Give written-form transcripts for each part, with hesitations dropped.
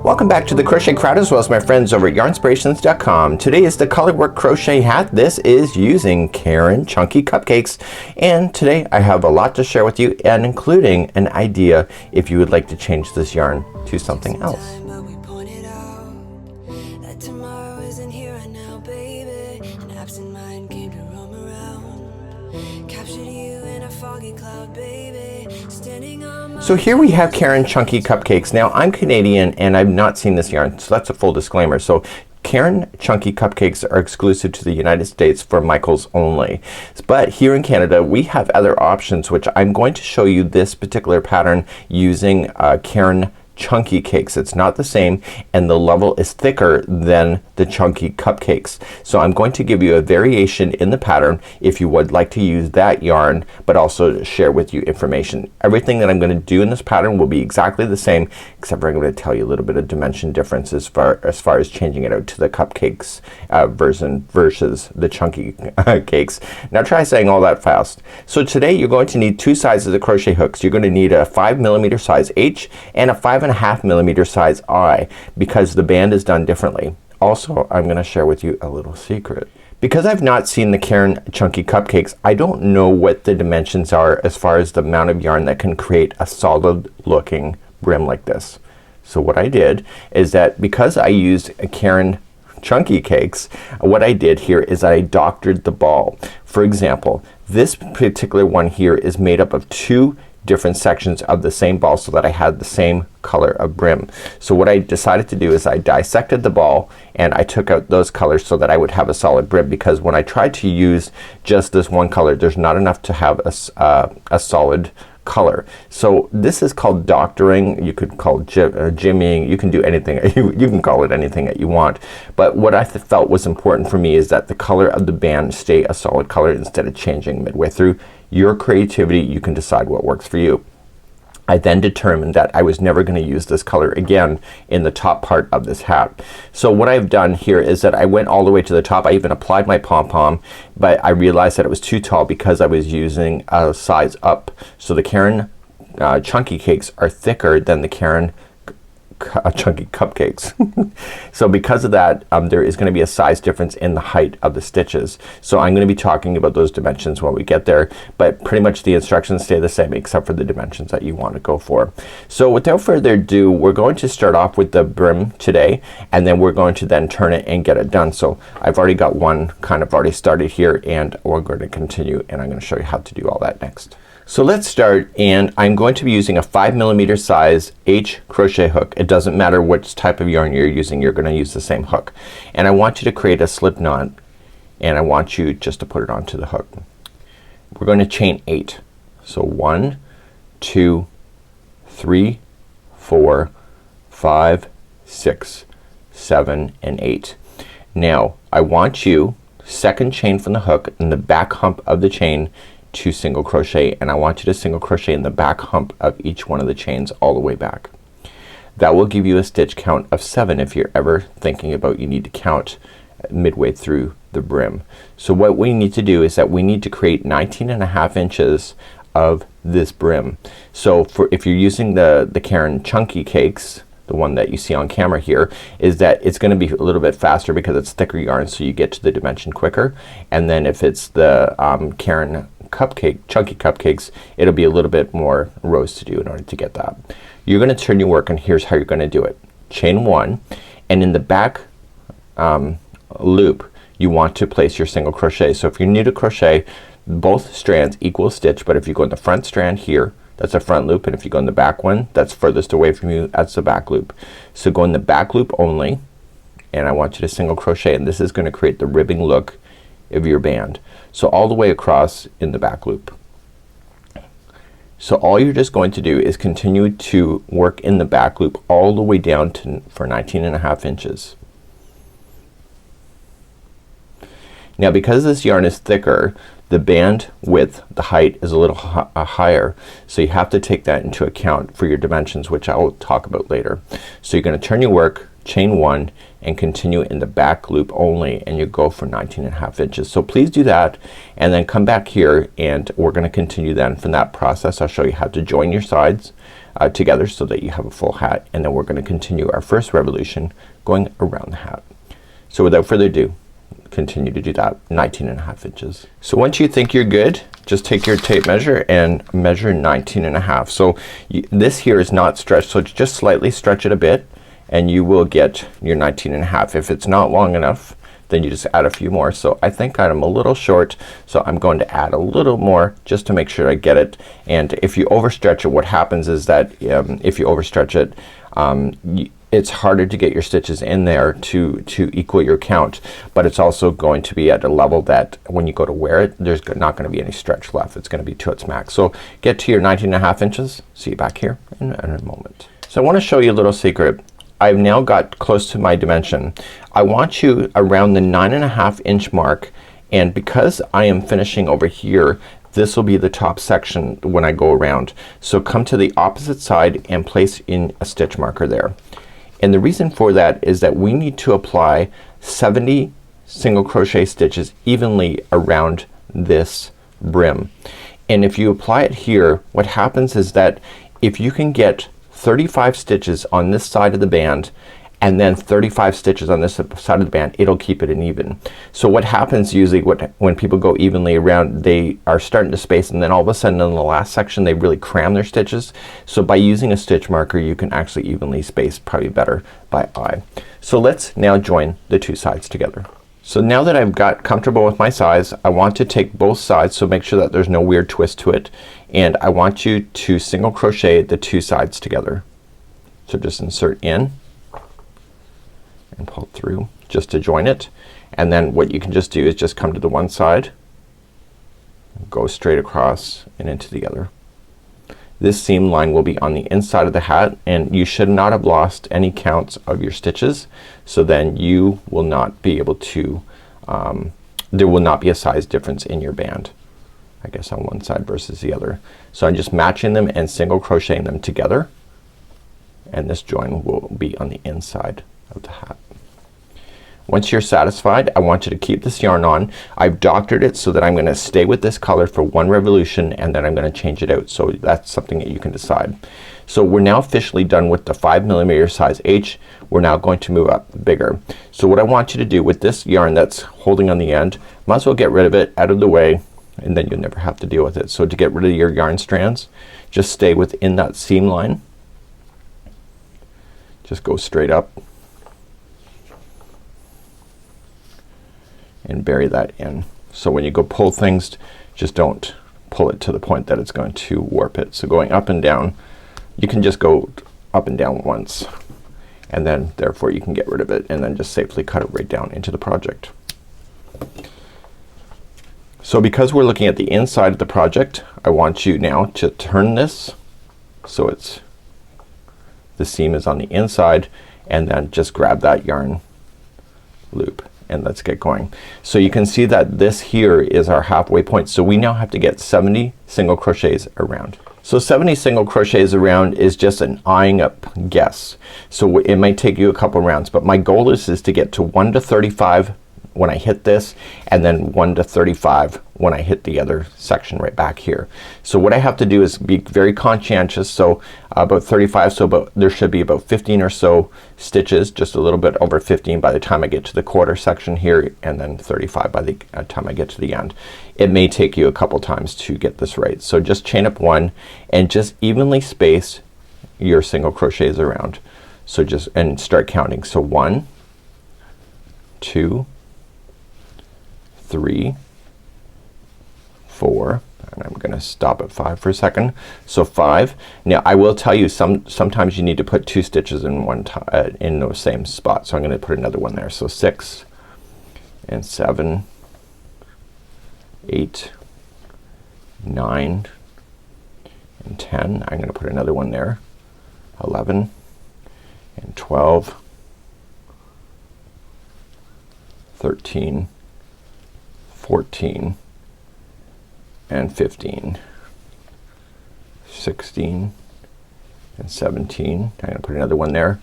Welcome back to the Crochet Crowd as well as my friends over at yarnspirations.com. Today is the Colorwork Crochet Hat. This is using Caron Chunky Cupcakes, and today I have a lot to share with you, and including an idea if you would like to change this yarn to something else. So here we have Caron Chunky Cupcakes. Now I'm Canadian and I've not seen this yarn, so that's a full disclaimer. So Caron Chunky Cupcakes are exclusive to the United States for Michaels only. But here in Canada we have other options, which I'm going to show you this particular pattern using Caron Chunky Cakes. It's not the same, and the level is thicker than the Chunky Cupcakes. So I'm going to give you a variation in the pattern if you would like to use that yarn, but also share with you information. Everything that I'm going to do in this pattern will be exactly the same, except for I'm going to tell you a little bit of dimension difference as far as changing it out to the cupcakes version versus the Chunky cakes. Now try saying all that fast. So today you're going to need two sizes of crochet hooks. You're going to need a 5mm size H and a 5.5mm size I, because the band is done differently. Also, I'm going to share with you a little secret. Because I've not seen the Caron Chunky Cupcakes, I don't know what the dimensions are as far as the amount of yarn that can create a solid looking brim like this. So what I did is that because I used a Caron Chunky Cakes, what I did here is I doctored the ball. For example, this particular one here is made up of two different sections of the same ball so that I had the same color of brim. So what I decided to do is I dissected the ball and I took out those colors so that I would have a solid brim, because when I tried to use just this one color, there's not enough to have a solid color. So this is called doctoring. You could call it jimmying. You can do anything. You can call it anything that you want. But what I felt was important for me is that the color of the band stay a solid color instead of changing midway through. Your creativity, you can decide what works for you. I then determined that I was never going to use this color again in the top part of this hat. So what I've done here is that I went all the way to the top. I even applied my Pom-Pom, but I realized that it was too tall because I was using a size up. So the Caron Chunky Cakes are thicker than the Caron Chunky Cupcakes. So because of that, there is going to be a size difference in the height of the stitches. So I'm going to be talking about those dimensions when we get there, but pretty much the instructions stay the same except for the dimensions that you want to go for. So without further ado, we're going to start off with the brim today, and then we're going to then turn it and get it done. So I've already got one kind of already started here, and we're going to continue, and I'm going to show you how to do all that next. So let's start, and I'm going to be using a 5mm size H crochet hook. It doesn't matter which type of yarn you're using, you're gonna use the same hook. And I want you to create a slip knot, and I want you just to put it onto the hook. We're going to chain 8. So 1, 2, 3, 4, 5, 6, 7, and 8. Now I want you second chain from the hook in the back hump of the chain to single crochet, and I want you to single crochet in the back hump of each one of the chains all the way back. That will give you a stitch count of 7 if you're ever thinking about you need to count midway through the brim. So what we need to do is that we need to create 19.5 inches of this brim. So for if you're using the Caron Chunky Cakes, the one that you see on camera here, is that it's gonna be a little bit faster because it's thicker yarn, so you get to the dimension quicker. And then if it's the Caron Chunky Cupcakes, it'll be a little bit more rows to do in order to get that. You're gonna turn your work, and here's how you're gonna do it. Chain 1, and in the back loop you want to place your single crochet. So if you're new to crochet, both strands equal stitch, but if you go in the front strand here, that's a front loop, and if you go in the back one that's furthest away from you, that's the back loop. So go in the back loop only, and I want you to single crochet, and this is gonna create the ribbing look of your band. So all the way across in the back loop. So all you're just going to do is continue to work in the back loop all the way down to for 19.5 inches. Now because this yarn is thicker, the band width, the height is a little higher, so you have to take that into account for your dimensions, which I will talk about later. So you're gonna turn your work, chain 1 and continue in the back loop only, and you go for 19.5 inches. So please do that and then come back here and we're gonna continue then from that process. I'll show you how to join your sides together so that you have a full hat, and then we're gonna continue our first revolution going around the hat. So without further ado, continue to do that 19.5 inches. So once you think you're good, just take your tape measure and measure 19.5. So this here is not stretched, so just slightly stretch it a bit and you will get your 19.5. If it's not long enough, then you just add a few more. So I think I'm a little short, so I'm going to add a little more just to make sure I get it. And if you overstretch it, what happens is that if you overstretch it, it's harder to get your stitches in there to equal your count, but it's also going to be at a level that when you go to wear it, there's not going to be any stretch left. It's going to be to its max. So get to your 19.5 inches. See you back here in a moment. So I want to show you a little secret. I've now got close to my dimension. I want you around the 9.5 inch mark, and because I am finishing over here, this will be the top section when I go around. So come to the opposite side and place in a stitch marker there. And the reason for that is that we need to apply 70 single crochet stitches evenly around this brim. And if you apply it here, what happens is that if you can get 35 stitches on this side of the band and then 35 stitches on this side of the band, it'll keep it an even. So what happens usually when people go evenly around, they are starting to space, and then all of a sudden in the last section they really cram their stitches. So by using a stitch marker you can actually evenly space probably better by eye. So let's now join the two sides together. So now that I've got comfortable with my size, I want to take both sides, so make sure that there's no weird twist to it, and I want you to single crochet the two sides together. So just insert in and pull through just to join it, and then what you can just do is just come to the one side, go straight across and into the other. This seam line will be on the inside of the hat, and you should not have lost any counts of your stitches, so then you will not be able to there will not be a size difference in your band, I guess, on one side versus the other. So I'm just matching them and single crocheting them together, and this join will be on the inside of the hat. Once you're satisfied, I want you to keep this yarn on. I've doctored it so that I'm gonna stay with this color for one revolution, and then I'm gonna change it out. So that's something that you can decide. So we're now officially done with the 5mm size H. We're now going to move up bigger. So what I want you to do with this yarn that's holding on the end, might as well get rid of it out of the way, and then you'll never have to deal with it. So to get rid of your yarn strands, just stay within that seam line. Just go straight up and bury that in. So when you go pull things, just don't pull it to the point that it's going to warp it. So going up and down, you can just go up and down once, and then therefore you can get rid of it and then just safely cut it right down into the project. So because we're looking at the inside of the project, I want you now to turn this so it's the seam is on the inside, and then just grab that yarn loop and let's get going. So you can see that this here is our halfway point. So we now have to get 70 single crochets around. So 70 single crochets around is just an eyeing up guess. So it might take you a couple rounds, but my goal is to get to 1 to 35 when I hit this, and then 1 to 35 when I hit the other section right back here. So what I have to do is be very conscientious. So about 35, so there should be about 15 or so stitches, just a little bit over 15 by the time I get to the quarter section here, and then 35 by the time I get to the end. It may take you a couple times to get this right. So just chain up one and just evenly space your single crochets around. So just and start counting. So 1, 2, 3, 4, and I'm gonna stop at 5 for a second. So 5. Now I will tell you sometimes you need to put 2 stitches in one time in the same spot. So I'm gonna put another one there. So 6 and 7, 8, 9 and 10. I'm gonna put another one there. 11 and 12, 13, 14 and 15, 16 and 17. I'm gonna put another one there.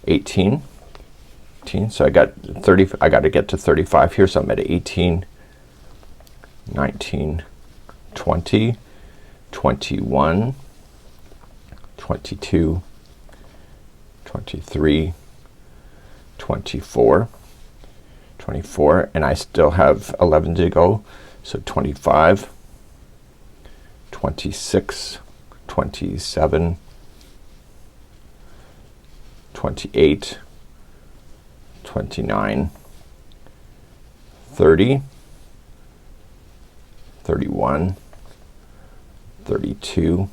18 18. So I got 30, I got to get to 35 here, so I'm at 18, 19, 20, 21, 22, 23, 24, 24, and I still have 11 to go. So 25, 26, 27, 28, 29, 30, 31, 32,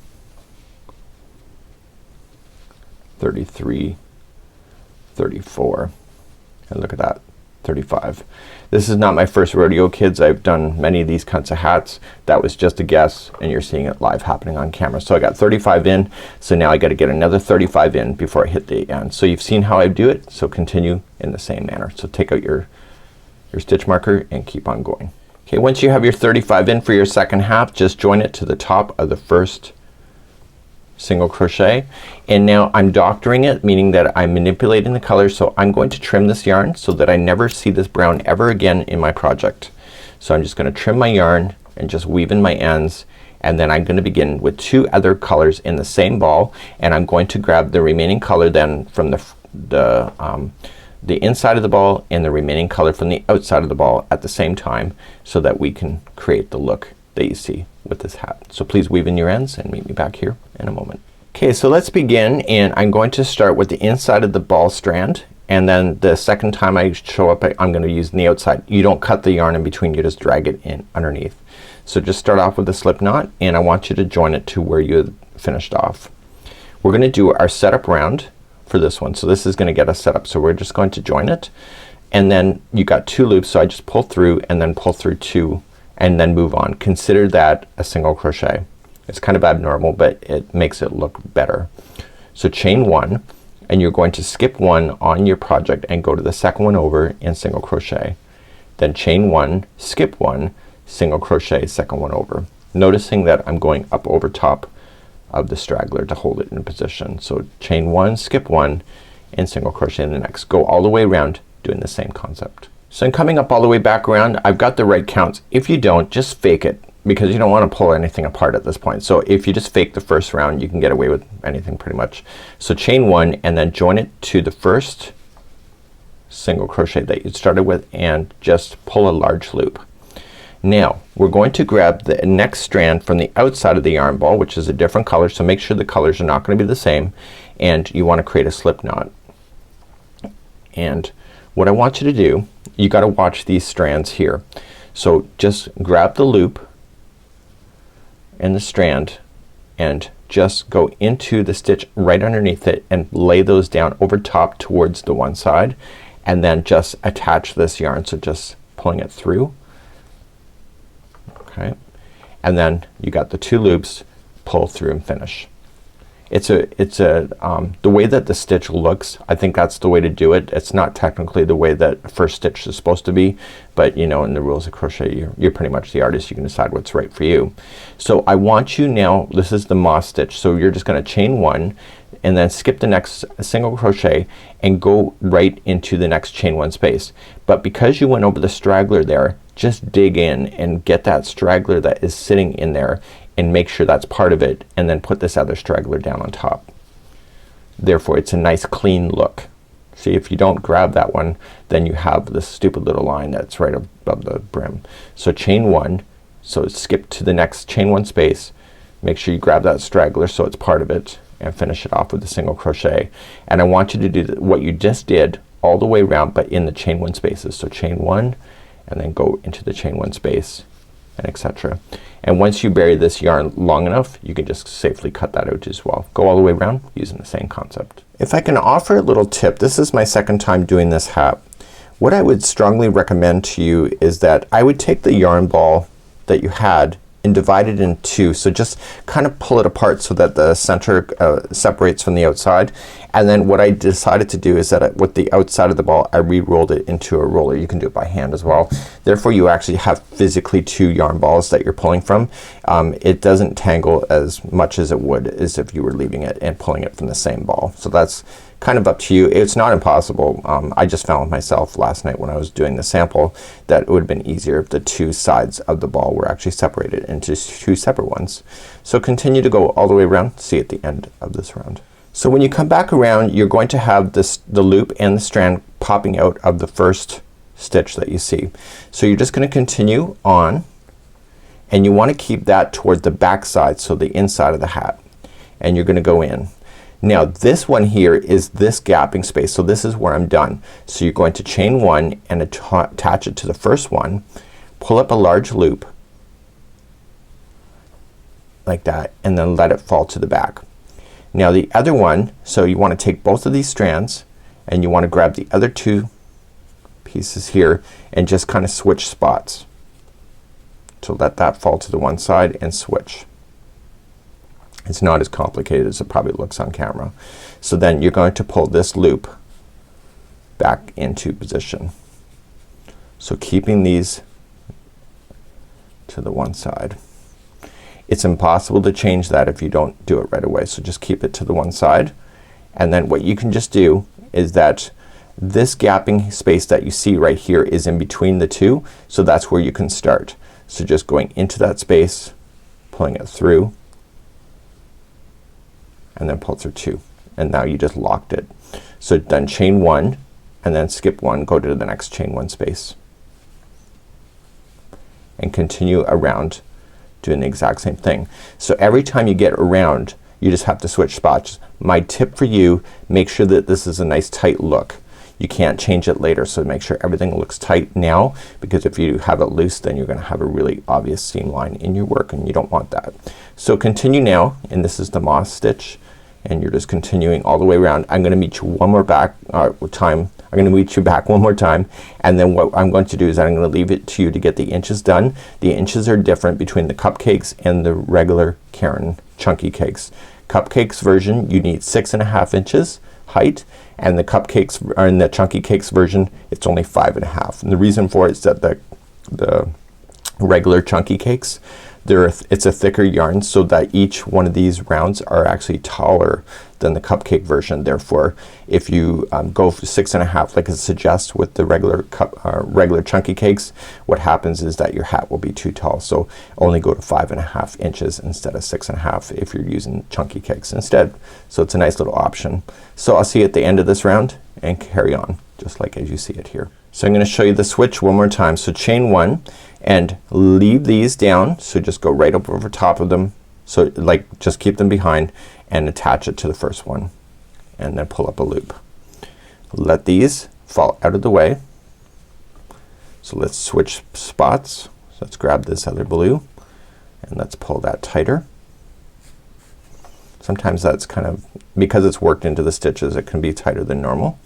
33, 34, and look at that, 35. This is not my first rodeo, kids. I've done many of these kinds of hats. That was just a guess, and you're seeing it live happening on camera. So I got 35 in, so now I got to get another 35 in before I hit the end. So you've seen how I do it, so continue in the same manner. So take out your stitch marker and keep on going. Okay, once you have your 35 in for your second half, just join it to the top of the first single crochet, and now I'm doctoring it, meaning that I'm manipulating the colors. So I'm going to trim this yarn so that I never see this brown ever again in my project. So I'm just gonna trim my yarn and just weave in my ends, and then I'm gonna begin with 2 other colors in the same ball, and I'm going to grab the remaining color then from the inside of the ball and the remaining color from the outside of the ball at the same time, so that we can create the look that you see with this hat. So please weave in your ends and meet me back here in a moment. Okay, so let's begin, and I'm going to start with the inside of the ball strand, and then the second time I show up I'm gonna use the outside. You don't cut the yarn in between, you just drag it in underneath. So just start off with a slip knot, and I want you to join it to where you finished off. We're gonna do our setup round for this one. So this is gonna get us set up. So we're just going to join it, and then you got 2 loops, so I just pull through and then pull through 2 and then move on. Consider that a single crochet. It's kind of abnormal, but it makes it look better. So chain 1, and you're going to skip 1 on your project and go to the second one over and single crochet. Then chain 1, skip 1, single crochet, second one over. Noticing that I'm going up over top of the straggler to hold it in position. So chain 1, skip 1, and single crochet in the next. Go all the way around doing the same concept. So I'm coming up all the way back around. I've got the right counts. If you don't, just fake it, because you don't want to pull anything apart at this point. So if you just fake the first round, you can get away with anything pretty much. So chain 1 and then join it to the first single crochet that you started with and just pull a large loop. Now we're going to grab the next strand from the outside of the yarn ball, which is a different color, so make sure the colors are not going to be the same, and you want to create a slip knot. And what I want you to do, you got to watch these strands here. So just grab the loop and the strand and just go into the stitch right underneath it and lay those down over top towards the one side, and then just attach this yarn. So just pulling it through. Okay, and then you got the 2 loops, pull through and finish. The way that the stitch looks, I think that's the way to do it. It's not technically the way that first stitch is supposed to be, but you know, in the rules of crochet, you're pretty much the artist. You can decide what's right for you. So I want you now, this is the moss stitch, so you're just gonna chain 1 and then skip the next single crochet and go right into the next chain 1 space. But because you went over the straggler there, just dig in and get that straggler that is sitting in there and make sure that's part of it, and then put this other straggler down on top. Therefore it's a nice clean look. See, if you don't grab that one, then you have this stupid little line that's right above the brim. So chain 1, so skip to the next chain 1 space, make sure you grab that straggler so it's part of it, and finish it off with a single crochet. And I want you to do what you just did all the way around, but in the chain 1 spaces. So chain 1 and then go into the chain 1 space, and etc. And once you bury this yarn long enough, you can just safely cut that out as well. Go all the way around using the same concept. If I can offer a little tip, this is my second time doing this hat. What I would strongly recommend to you is that I would take the yarn ball that you had and divide it in 2. So just kind of pull it apart so that the center separates from the outside. And then what I decided to do is that with the outside of the ball, I re-rolled it into a roller. You can do it by hand as well. Therefore you actually have physically 2 yarn balls that you're pulling from. It doesn't tangle as much as it would as if you were leaving it and pulling it from the same ball. So that's kind of up to you. It's not impossible. I just found with myself last night when I was doing the sample that it would have been easier if the 2 sides of the ball were actually separated into 2 separate ones. So continue to go all the way around. See at the end of this round. So when you come back around, you're going to have the loop and the strand popping out of the first stitch that you see. So you're just gonna continue on, and you want to keep that toward the back side, so the inside of the hat, and you're gonna go in. Now this one here is this gapping space, so this is where I'm done. So you're going to chain 1 and attach it to the first one, pull up a large loop like that, and then let it fall to the back. Now the other one, so you want to take both of these strands and you want to grab the other 2 pieces here and just kind of switch spots. So let that fall to the one side and switch. It's not as complicated as it probably looks on camera. So then you're going to pull this loop back into position. So keeping these to the one side. It's impossible to change that if you don't do it right away. So just keep it to the one side, and then what you can just do is that this gapping space that you see right here is in between the 2, so that's where you can start. So just going into that space, pulling it through, and then pull through 2, and now you just locked it. So then chain 1 and then skip 1, go to the next chain 1 space, and continue around doing the exact same thing. So every time you get around, you just have to switch spots. My tip for you, make sure that this is a nice tight look. You can't change it later, so make sure everything looks tight now, because if you have it loose then you're gonna have a really obvious seam line in your work, and you don't want that. So continue now, and this is the moss stitch, and you're just continuing all the way around. I'm gonna meet you one more time. I'm gonna meet you back one more time, and then what I'm going to do is I'm gonna leave it to you to get the inches done. The inches are different between the cupcakes and the regular Caron Chunky Cakes. Cupcakes version you need 6.5 inches height, and the cupcakes or in the Chunky Cakes version it's only 5.5. And the reason for it is that the regular Chunky Cakes, it's a thicker yarn, so that each one of these rounds are actually taller than the cupcake version. Therefore if you go for 6.5 like it suggests with the regular Chunky Cakes, what happens is that your hat will be too tall. So only go to 5.5 inches instead of 6.5 if you're using Chunky Cakes instead. So it's a nice little option. So I'll see you at the end of this round and carry on just like as you see it here. So I'm gonna show you the switch one more time. So chain 1 and leave these down, so just go right up over top of them, so like just keep them behind, and attach it to the first one, and then pull up a loop. Let these fall out of the way. So let's switch spots. So let's grab this other blue and let's pull that tighter. Sometimes that's kind of, because it's worked into the stitches, it can be tighter than normal.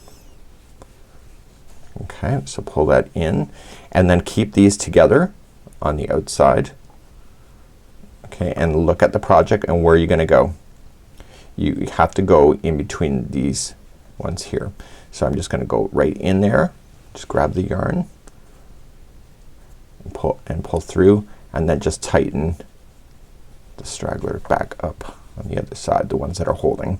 Okay, so pull that in and then keep these together on the outside. Okay, and look at the project and where you're gonna go. You have to go in between these ones here. So I'm just gonna go right in there, just grab the yarn and pull through, and then just tighten the straggler back up on the other side, the ones that are holding,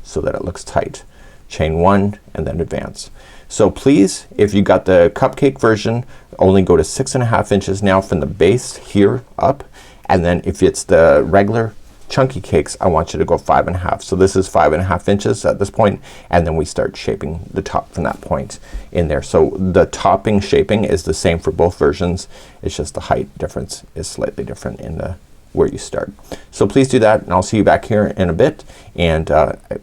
so that it looks tight. Chain 1 and then advance. So please, if you got the cupcake version, only go to 6.5 inches now from the base here up, and then if it's the regular Chunky Cakes, I want you to go 5.5. So this is 5.5 inches at this point, and then we start shaping the top from that point in there. So the topping shaping is the same for both versions, it's just the height difference is slightly different in the where you start. So please do that, and I'll see you back here in a bit, and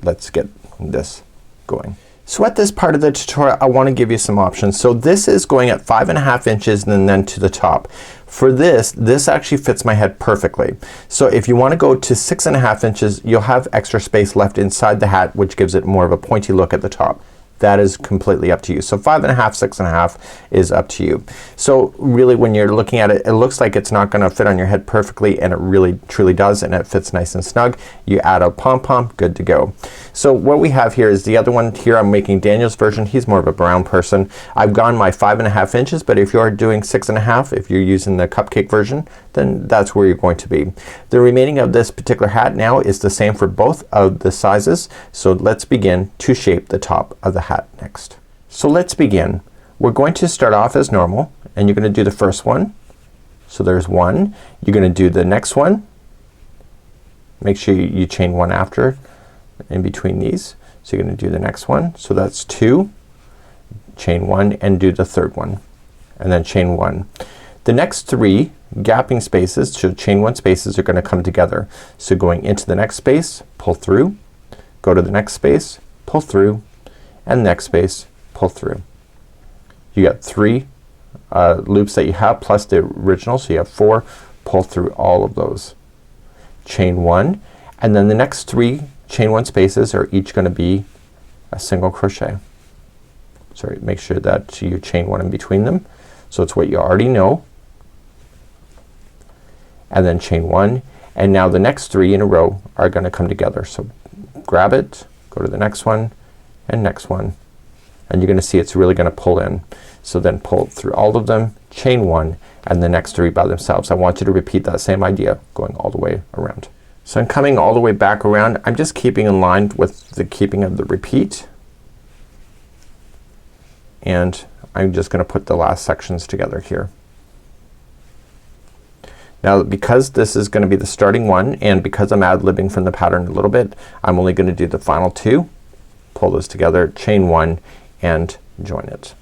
let's get this going. So at this part of the tutorial I want to give you some options. So this is going at 5.5 inches and then to the top. For this actually fits my head perfectly. So if you want to go to 6.5 inches, you'll have extra space left inside the hat, which gives it more of a pointy look at the top. that is completely up to you. So 5 1/2, 6 1/2 is up to you. So really when you're looking at it, it looks like it's not gonna fit on your head perfectly, and it really truly does, and it fits nice and snug. You add a pom-pom, good to go. So what we have here is the other one here. I'm making Daniel's version. He's more of a brown person. I've gone my 5 1/2 inches, but if you're doing 6 1/2, if you're using the cupcake version, then that's where you're going to be. The remaining of this particular hat now is the same for both of the sizes. So let's begin to shape the top of the hat next. So let's begin. We're going to start off as normal, and you're gonna do the first one. So there's one. You're gonna do the next one. Make sure you chain one after in between these. So you're gonna do the next one. So that's 2. Chain 1 and do the third one, and then chain 1. The next 3 gapping spaces, so chain 1 spaces, are gonna come together. So going into the next space, pull through, go to the next space, pull through, and next space, pull through. You got 3 loops that you have plus the original, so you have 4. Pull through all of those. Chain 1, and then the next 3 chain 1 spaces are each gonna be a single crochet. Sorry, make sure that you chain 1 in between them. So it's what you already know. And then chain 1, and now the next 3 in a row are gonna come together. So grab it, go to the next one, and next one, and you're gonna see it's really gonna pull in. So then pull through all of them, chain 1, and the next 3 by themselves. I want you to repeat that same idea going all the way around. So I'm coming all the way back around. I'm just keeping in line with the keeping of the repeat, and I'm just gonna put the last sections together here. Now because this is gonna be the starting one, and because I'm ad-libbing from the pattern a little bit, I'm only gonna do the final 2. Pull this together, chain 1, and join it.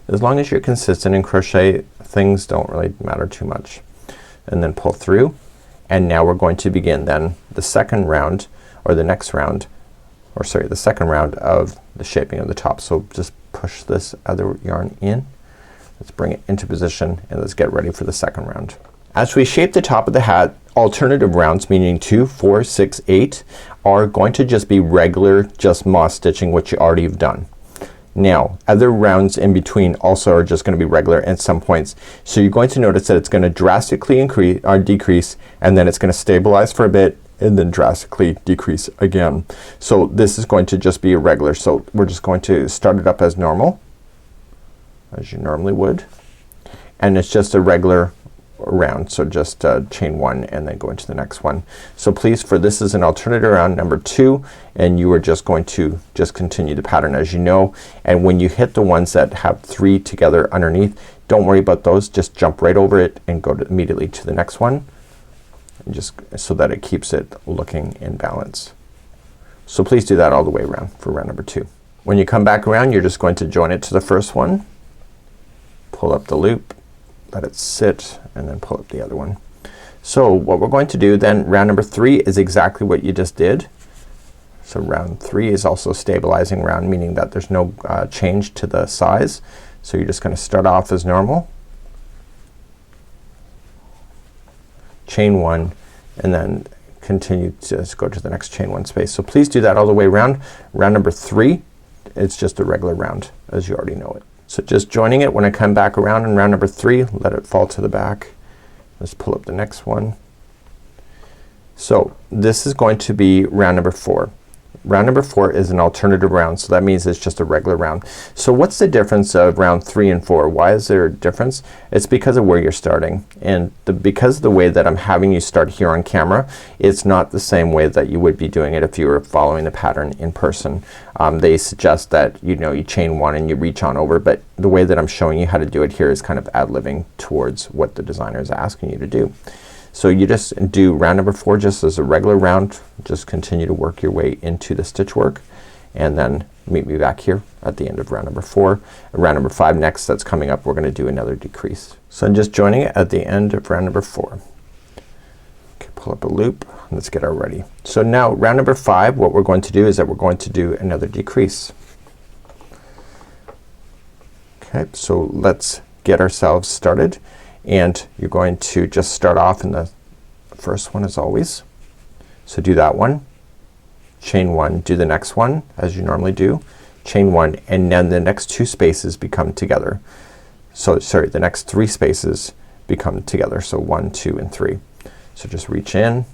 As long as you're consistent in crochet, things don't really matter too much. And then pull through, and now we're going to begin then the second round, or the next round, or sorry, the second round of the shaping of the top. So just push this other yarn in. Let's bring it into position, and let's get ready for the second round. As we shape the top of the hat, alternative rounds, meaning 2, 4, 6, 8, are going to just be regular, just moss stitching, which you already have done. Now other rounds in between also are just gonna be regular at some points. So you're going to notice that it's gonna drastically increase or decrease, and then it's gonna stabilize for a bit, and then drastically decrease again. So this is going to just be irregular. So we're just going to start it up as normal, as you normally would, and it's just a regular round. So just chain 1 and then go into the next one. So please, for this is an alternative round number 2, and you are just going to just continue the pattern as you know. And when you hit the ones that have 3 together underneath, don't worry about those, just jump right over it and go to immediately to the next one, and just so that it keeps it looking in balance. So please do that all the way around for round number 2. When you come back around, you're just going to join it to the first one, pull up the loop, let it sit, and then pull up the other one. So what we're going to do then, round number 3 is exactly what you just did. So round 3 is also stabilizing round, meaning that there's no change to the size. So you're just gonna start off as normal, chain 1, and then continue to just go to the next chain 1 space. So please do that all the way around. Round number 3, it's just a regular round as you already know it. So just joining it when I come back around in round number 3, let it fall to the back. Let's pull up the next one. So this is going to be round number 4. Round number 4 is an alternative round, so that means it's just a regular round. So what's the difference of round 3 and 4? Why is there a difference? It's because of where you're starting, and because of the way that I'm having you start here on camera, it's not the same way that you would be doing it if you were following the pattern in person. They suggest that you chain 1 and you reach on over, but the way that I'm showing you how to do it here is kind of ad-libbing towards what the designer is asking you to do. So you just do round number 4 just as a regular round. Just continue to work your way into the stitch work, and then meet me back here at the end of round number 4. Round number 5 next, that's coming up, we're gonna do another decrease. So I'm just joining it at the end of round number 4. Okay, pull up a loop, let's get our ready. So now round number 5, what we're going to do is that we're going to do another decrease. Okay, so let's get ourselves started. And you're going to just start off in the first one as always. So do that one, chain one, do the next one as you normally do, chain one, and then the next two spaces become together. So sorry, the next three spaces become together. So 1, 2, and 3. So just reach in,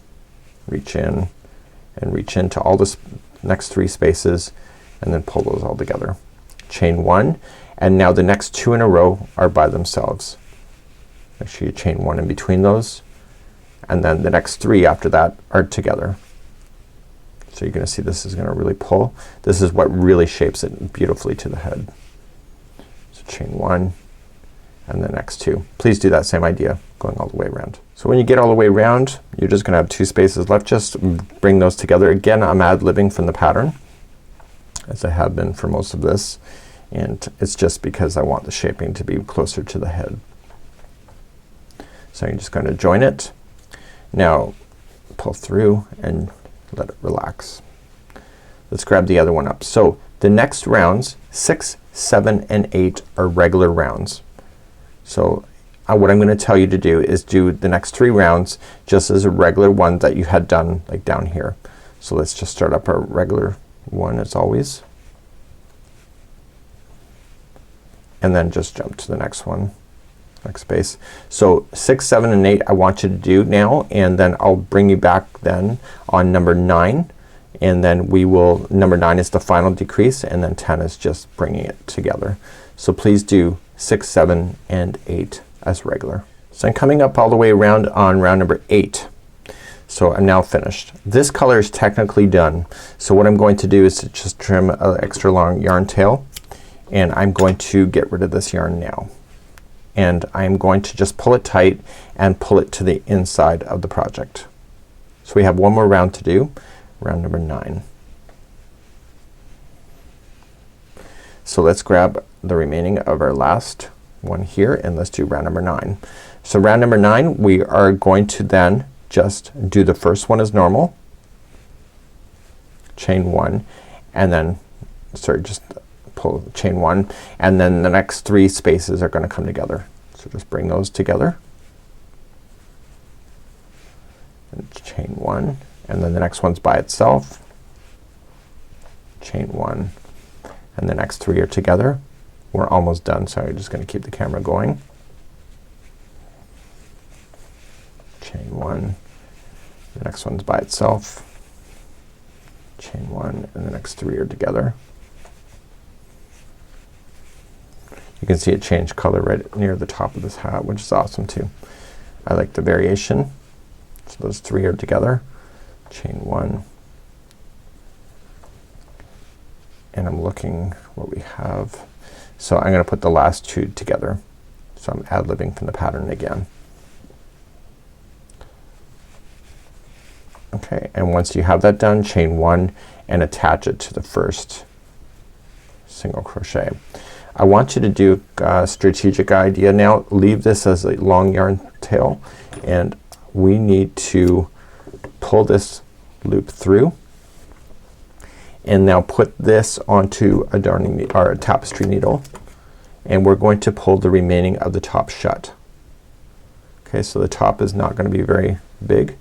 and reach into all the next three spaces and then pull those all together. Chain one, and now the next two in a row are by themselves. Make sure you chain one in between those, and then the next three after that are together. So you're gonna see this is gonna really pull. This is what really shapes it beautifully to the head. So chain one and the next two. Please do that same idea going all the way around. So when you get all the way around, you're just gonna have two spaces left. Just bring those together. Again, I'm ad-libbing from the pattern, as I have been for most of this, and it's just because I want the shaping to be closer to the head. So you're just gonna join it. Now pull through and let it relax. Let's grab the other one up. So the next rounds 6, 7, and 8 are regular rounds. So what I'm gonna tell you to do is do the next 3 rounds just as a regular one that you had done like down here. So let's just start up our regular one as always, and then just jump to the next one, next space. So 6, 7, and 8 I want you to do now, and then I'll bring you back then on number 9, and then we will, number 9 is the final decrease, and then 10 is just bringing it together. So please do 6, 7, and 8 as regular. So I'm coming up all the way around on round number 8. So I'm now finished. This color is technically done. So what I'm going to do is to just trim an extra long yarn tail, and I'm going to get rid of this yarn now. And I'm going to just pull it tight and pull it to the inside of the project. So we have one more round to do, round number 9. So let's grab the remaining of our last one here, and let's do round number 9. So round number 9, we are going to then just do the first one as normal, chain 1, and then just pull chain 1, and then the next 3 spaces are gonna come together. So just bring those together and chain 1, and then the next one's by itself, chain 1, and the next 3 are together. We're almost done, so I'm just gonna keep the camera going. Chain 1, the next one's by itself, chain 1, and the next 3 are together. You can see it change color right near the top of this hat, which is awesome too. I like the variation. So those 3 are together, chain 1, and I'm looking what we have. So I'm gonna put the last 2 together. So I'm ad-libbing from the pattern again. Okay, and once you have that done, chain 1 and attach it to the first single crochet. I want you to do a strategic idea now. Leave this as a long yarn tail, and we need to pull this loop through, and now put this onto a darning or a tapestry needle, and we're going to pull the remaining of the top shut. Okay, so the top is not gonna be very big,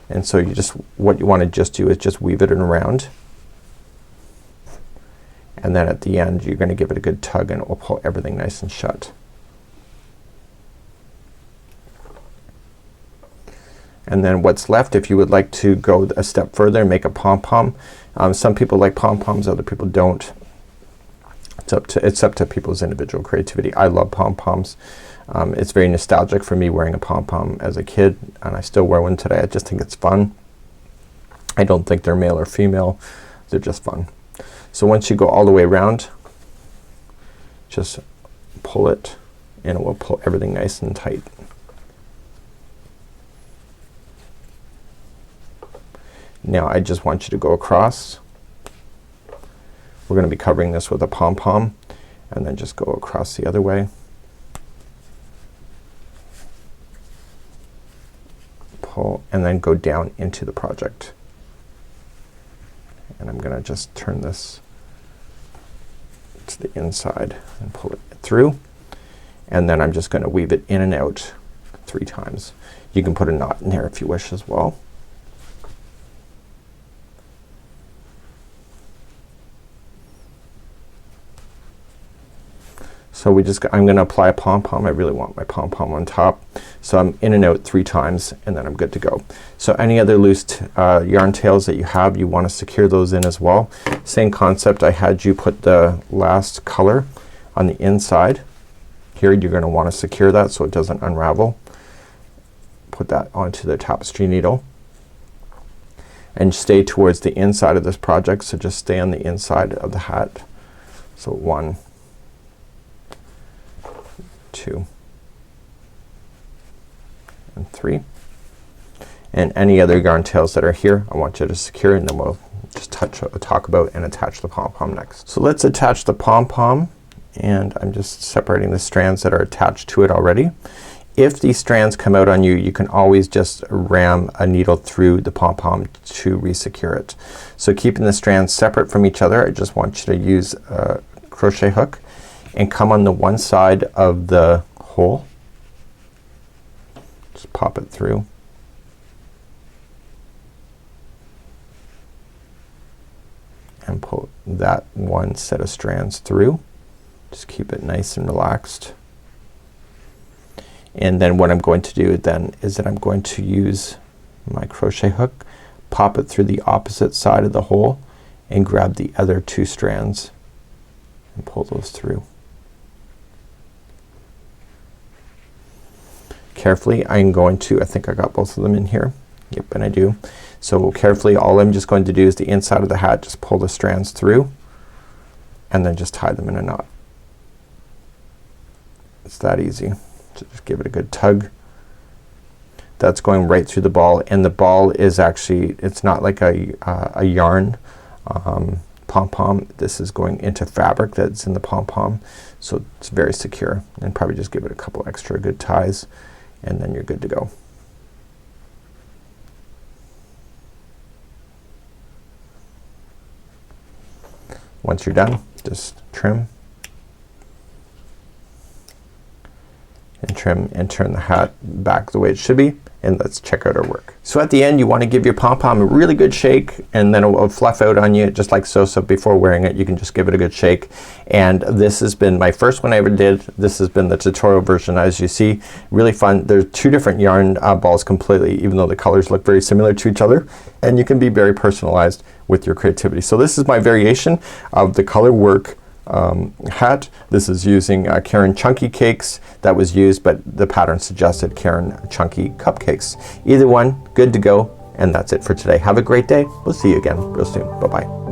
and so you just, what you wanna just do is just weave it around, and then at the end you're gonna give it a good tug and it will pull everything nice and shut. And then what's left, if you would like to go a step further and make a pom-pom, some people like pom-poms, other people don't. It's up to people's individual creativity. I love pom-poms. It's very nostalgic for me wearing a pom-pom as a kid, and I still wear one today. I just think it's fun. I don't think they're male or female. They're just fun. So once you go all the way around, just pull it and it will pull everything nice and tight. Now I just want you to go across. We're gonna be covering this with a pom-pom, and then just go across the other way. Pull and then go down into the project. And I'm gonna just turn this to the inside and pull it through, and then I'm just gonna weave it in and out 3 times. You can put a knot in there if you wish as well. So I'm gonna apply a pom-pom. I really want my pom-pom on top. So I'm in and out 3 times and then I'm good to go. So any other loose yarn tails that you have, you want to secure those in as well. Same concept, I had you put the last color on the inside. Here you're gonna want to secure that so it doesn't unravel. Put that onto the tapestry needle and stay towards the inside of this project, so just stay on the inside of the hat. So 1, 2 and 3, and any other yarn tails that are here I want you to secure, and then we'll just talk about and attach the pom-pom next. So let's attach the pom-pom, and I'm just separating the strands that are attached to it already. If these strands come out on you, you can always just ram a needle through the pom-pom to re-secure it. So keeping the strands separate from each other, I just want you to use a crochet hook and come on the one side of the hole. Just pop it through. And pull that one set of strands through. Just keep it nice and relaxed. And then what I'm going to do then is that I'm going to use my crochet hook, pop it through the opposite side of the hole and grab the other 2 strands and pull those through. Carefully I'm going to, I think I got both of them in here. Yep, and I do. So carefully all I'm just going to do is the inside of the hat, just pull the strands through and then just tie them in a knot. It's that easy. So just give it a good tug. That's going right through the ball, and the ball is actually, it's not like a yarn pom-pom. This is going into fabric that's in the pom-pom, so it's very secure. And probably just give it a couple extra good ties and then you're good to go. Once you're done, just trim and trim and turn the hat back the way it should be, and let's check out our work. So at the end you want to give your pom-pom a really good shake, and then it will fluff out on you just like so. So before wearing it you can just give it a good shake. And this has been my first one I ever did. This has been the tutorial version. As you see, really fun. There's 2 different yarn balls completely, even though the colors look very similar to each other, and you can be very personalized with your creativity. So this is my variation of the Colorwork hat. This is using Caron Chunky Cakes that was used, but the pattern suggested Caron Chunky Cupcakes. Either one, good to go, and that's it for today. Have a great day. We'll see you again real soon. Bye bye.